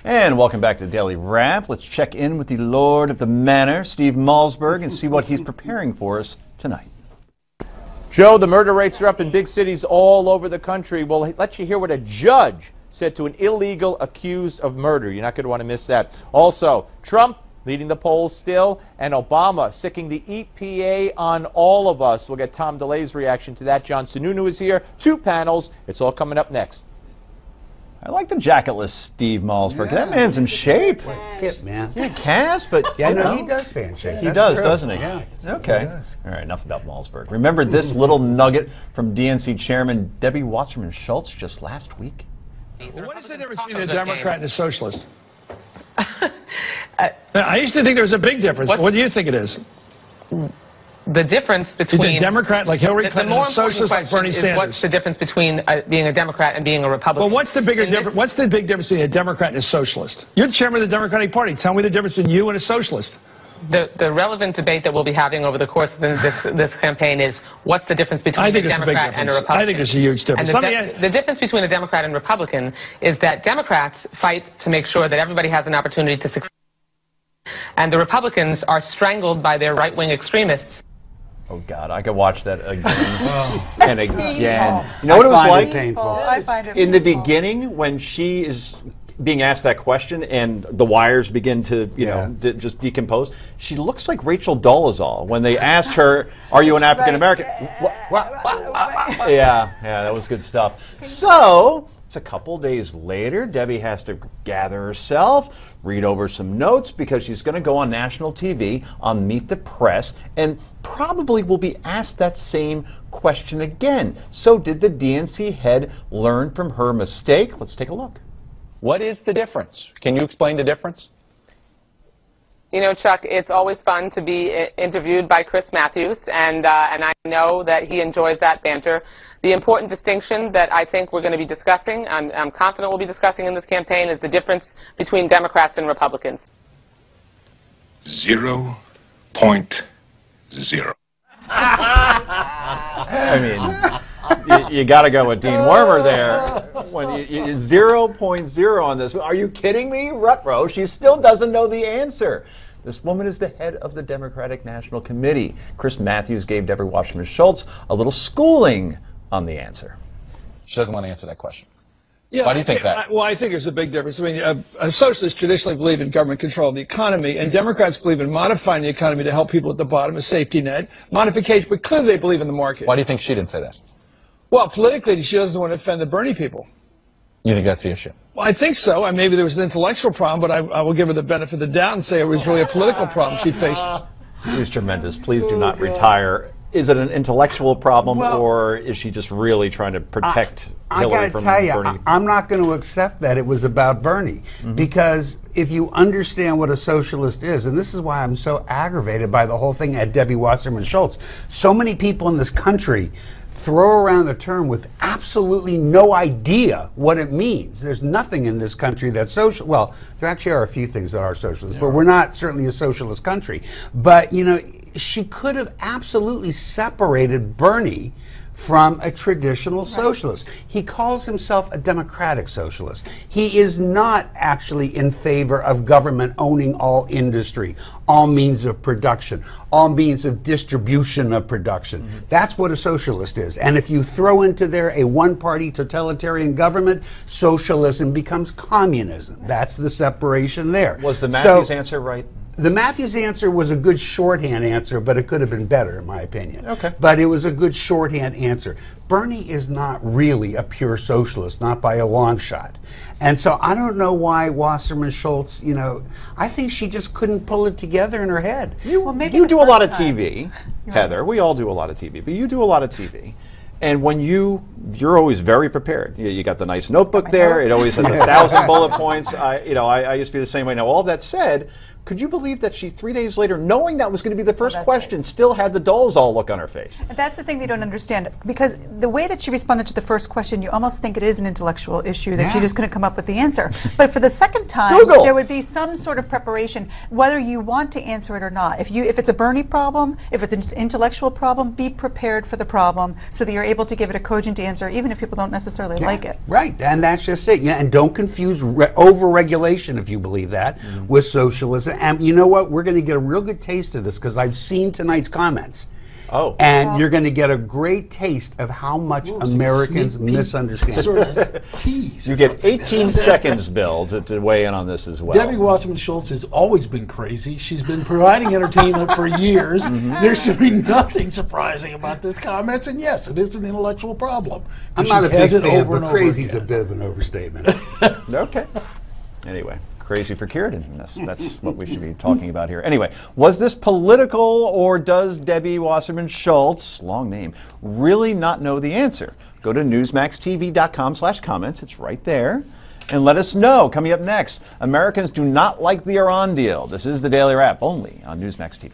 And welcome back to Daily Wrap. Let's check in with the Lord of the Manor, Steve Malzberg, and see what he's preparing for us tonight. Joe, the murder rates are up in big cities all over the country. We'll let you hear what a judge said to an illegal accused of murder. You're not going to want to miss that. Also, Trump leading the polls still, and Obama sicking the EPA on all of us. We'll get Tom DeLay's reaction to that. John Sununu is here. 2 panels. It's all coming up next. I like the jacketless Steve Malzberg. Yeah. That man's in shape. Fit, man. Yeah, cast, but yeah, no, he does stay in shape. He does, doesn't he? Yeah. Okay. All right, enough about Malzberg. Remember this little nugget from DNC Chairman Debbie Wasserman Schultz just last week? What is the difference between a Democrat and a socialist? I used to think there was a big difference. What do you think it is? The difference between a Democrat like Hillary Clinton and a socialist like Bernie Sanders. What's the difference between being a Democrat and being a Republican? Well, what's the bigger difference? What's the big difference between a Democrat and a socialist? You're the chairman of the Democratic Party. Tell me the difference between you and a socialist. The relevant debate that we'll be having over the course of this campaign is what's the difference between a Democrat and a Republican? I think there's a huge difference. And the difference between a Democrat and Republican is that Democrats fight to make sure that everybody has an opportunity to succeed, and the Republicans are strangled by their right-wing extremists. Oh, God, I could watch that again and again. You know what it was like? I find it in the beginning, when she is being asked that question and the wires begin to, you know, just decompose, she looks like Rachel Dolezal when they asked her, are you an African-American? Yeah, that was good stuff. So, it's a couple days later. Debbie has to gather herself, read over some notes, because she's going to go on national TV on Meet the Press and probably will be asked that same question again. So did the DNC head learn from her mistake? Let's take a look. What is the difference? Can you explain the difference? You know, Chuck, it's always fun to be interviewed by Chris Matthews, and I know that he enjoys that banter. The important distinction that I think we're going to be discussing, I'm confident we'll be discussing in this campaign, is the difference between Democrats and Republicans. 0.0. I mean, you got to go with Dean Wormer there. When you 0.0 on this. Are you kidding me? Ruh-roh, she still doesn't know the answer. This woman is the head of the Democratic National Committee. Chris Matthews gave Debbie Wasserman Schultz a little schooling on the answer. She doesn't want to answer that question. Yeah, why do you think that? Well, I think there's a big difference. I mean, socialists traditionally believe in government control of the economy, and Democrats believe in modifying the economy to help people at the bottom, a safety net, modification, but clearly they believe in the market. Why do you think she didn't say that? Well, politically, she doesn't want to offend the Bernie people. You think that's the issue? Well, I think so. And maybe there was an intellectual problem, but I will give her the benefit of the doubt and say it was really a political problem she faced. She's tremendous. Please do not retire. Is it an intellectual problem, or is she just really trying to protect Hillary from Bernie? I gotta tell you, I'm not going to accept that it was about Bernie, because if you understand what a socialist is, and this is why I'm so aggravated by the whole thing at Debbie Wasserman Schultz, so many people in this country throw around the term with absolutely no idea what it means. There's nothing in this country that's social. Well, there actually are a few things that are socialist, but we're not certainly a socialist country. But, you know, she could have absolutely separated Bernie from a traditional socialist. He calls himself a democratic socialist. He is not actually in favor of government owning all industry, all means of production, all means of distribution of production. That's what a socialist is. And if you throw into there a one-party totalitarian government, socialism becomes communism. That's the separation there. Was the Matthews answer right? The Matthews answer was a good shorthand answer, but it could have been better, in my opinion. Okay. But it was a good shorthand answer. Bernie is not really a pure socialist, not by a long shot. And so I don't know why Wasserman Schultz, you know, I think she just couldn't pull it together in her head. You do a lot of TV, Heather. We all do a lot of TV, but you do a lot of TV. And when you're always very prepared. You got the nice notebook there. It always has 1,000 bullet points. I used to be the same way. Now, all that said, Could you believe that she 3 days later, knowing that was going to be the first that's question, still had the dolls all look on her face? That's the thing they don't understand, because the way that she responded to the first question, you almost think it is an intellectual issue, that she just couldn't come up with the answer. But for the second time, Google. there would be some sort of preparation, whether you want to answer it or not. If it's a Bernie problem, if it's an intellectual problem, be prepared for the problem so that you're able to give it a cogent answer, even if people don't necessarily like it. Right, and that's just it. Yeah, and don't confuse over-regulation, if you believe that, with socialism. And you know what? We're going to get a real good taste of this because I've seen tonight's comments. Oh. And you're going to get a great taste of how much Americans misunderstand. Sort of tease. You get 18 seconds, Bill, to weigh in on this as well. Debbie Wasserman Schultz has always been crazy. She's been providing entertainment for years. There should be nothing surprising about this comments. And yes, it is an intellectual problem. I'm not a big fan, over but crazy's a bit of an overstatement. Okay. Anyway. Crazy for Kierden. That's what we should be talking about here. Anyway, was this political, or does Debbie Wasserman Schultz, long name, really not know the answer? Go to newsmaxtv.com/comments. It's right there. And let us know. Coming up next, Americans do not like the Iran deal. This is the Daily Wrap, only on Newsmax TV.